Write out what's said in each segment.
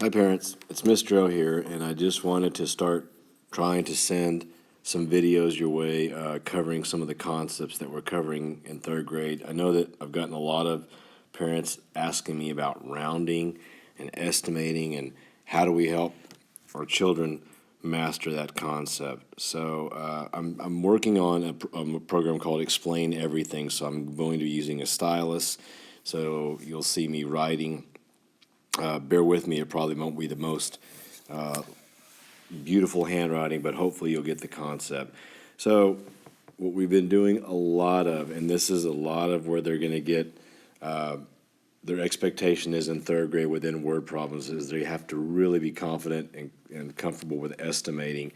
Hi parents, it's Mr. O here, and I just wanted to start trying to send some videos your way covering some of the concepts that we're covering in third grade. I know that I've gotten a lot of parents asking me about rounding and estimating and how do we help our children master that concept. So I'm working on a program called Explain Everything, so I'm going to be using a stylus, so you'll see me writing. Bear with me, it probably won't be the most beautiful handwriting, but hopefully you'll get the concept. So what we've been doing a lot of, and this is a lot of where they're going to get, their expectation is in third grade within word problems, is they have to really be confident and comfortable with estimating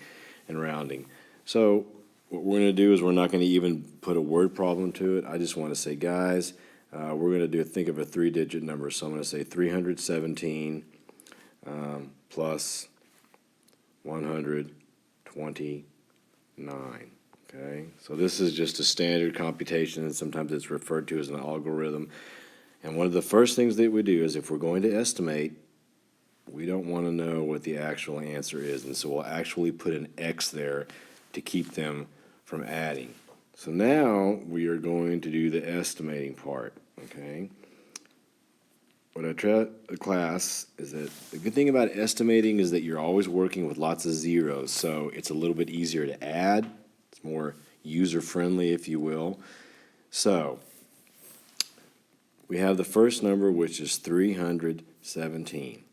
and rounding. So what we're going to do is we're not going to even put a word problem to it. I just want to say, guys, we're going to think of a three-digit number. So I'm going to say 317 plus 129. Okay, so this is just a standard computation, and sometimes it's referred to as an algorithm. And one of the first things that we do is if we're going to estimate, we don't want to know what the actual answer is. And so we'll actually put an X there to keep them from adding. So now we are going to do the estimating part, okay? What I tell the class is that the good thing about estimating is that you're always working with lots of zeros, so it's a little bit easier to add. It's more user-friendly, if you will. So we have the first number, which is 317.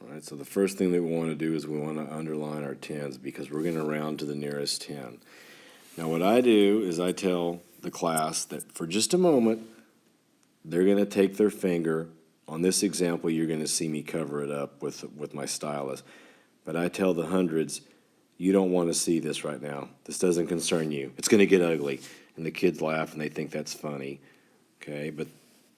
All right, so the first thing that we want to do is we want to underline our tens because we're going to round to the nearest 10. Now what I do is I tell the class that for just a moment, they're going to take their finger. On this example, you're going to see me cover it up with my stylus. But I tell the hundreds, you don't want to see this right now. This doesn't concern you. It's going to get ugly. And the kids laugh and they think that's funny. Okay, but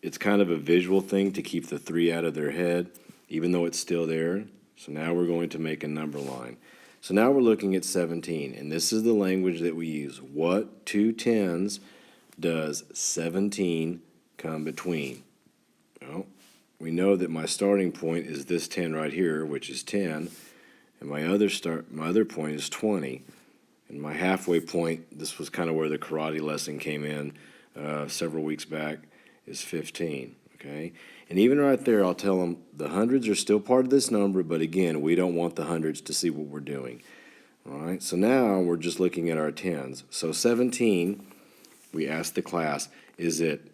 it's kind of a visual thing to keep the 3 out of their head, even though it's still there. So now we're going to make a number line. So now we're looking at 17, and this is the language that we use. What two tens does 17 come between? Well, we know that my starting point is this 10 right here, which is 10, and my other point is 20. And my halfway point, this was kind of where the karate lesson came in several weeks back, is 15, okay? And even right there, I'll tell them the hundreds are still part of this number, but again, we don't want the hundreds to see what we're doing. All right, so now we're just looking at our tens. So 17, we asked the class, is it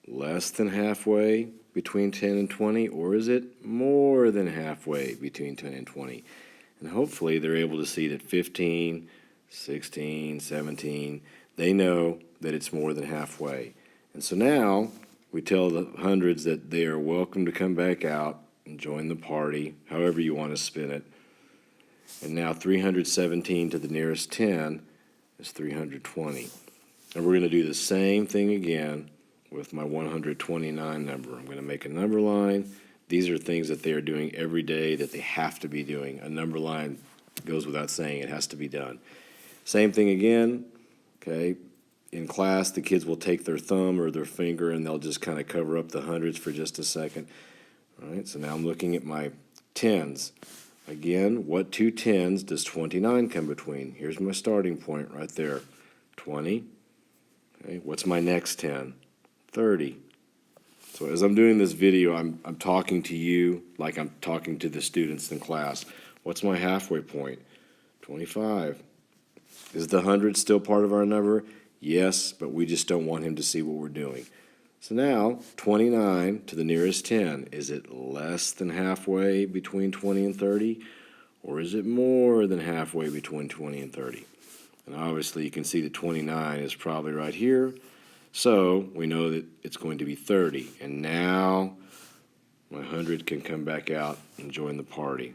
less than halfway between 10 and 20, or is it more than halfway between 10 and 20? And hopefully they're able to see that 15, 16, 17, they know that it's more than halfway. And so now we tell the hundreds that they are welcome to come back out and join the party, however you want to spin it. And now 317 to the nearest 10 is 320. And we're going to do the same thing again with my 129 number. I'm going to make a number line. These are things that they are doing every day that they have to be doing. A number line goes without saying, it has to be done. Same thing again, okay? In class, the kids will take their thumb or their finger and they'll just kind of cover up the hundreds for just a second. All right, so now I'm looking at my tens. Again, what two tens does 29 come between? Here's my starting point right there, 20. Okay, what's my next 10? 30. So as I'm doing this video, I'm talking to you like I'm talking to the students in class. What's my halfway point? 25. Is the 100 still part of our number? Yes, but we just don't want him to see what we're doing. So now, 29 to the nearest 10, is it less than halfway between 20 and 30? Or is it more than halfway between 20 and 30? And obviously you can see that 29 is probably right here. So we know that it's going to be 30. And now my 100 can come back out and join the party.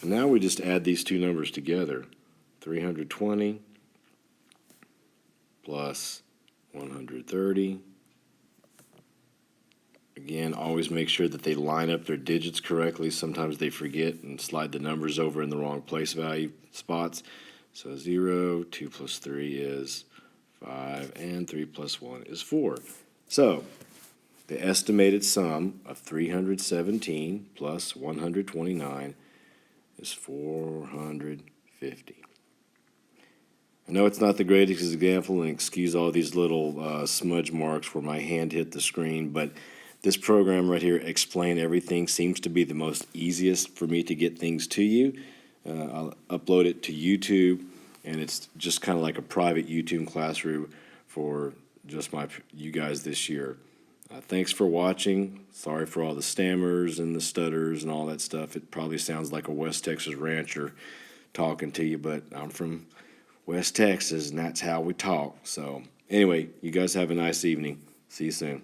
And now we just add these two numbers together. 320 plus 130. Again, always make sure that they line up their digits correctly. Sometimes they forget and slide the numbers over in the wrong place value spots. So 0, 2 plus 3 is 5, and 3 plus 1 is 4. So The estimated sum of 317 plus 129 is 450. I know it's not the greatest example, and excuse all these little smudge marks where my hand hit the screen, but this program right here, Explain Everything, seems to be the most easiest for me to get things to you. I'll upload it to YouTube, and it's just kind of like a private YouTube classroom for just you guys this year. Thanks for watching. Sorry for all the stammers and the stutters and all that stuff. It probably sounds like a West Texas rancher talking to you, but I'm from West Texas, and that's how we talk. So anyway, you guys have a nice evening. See you soon.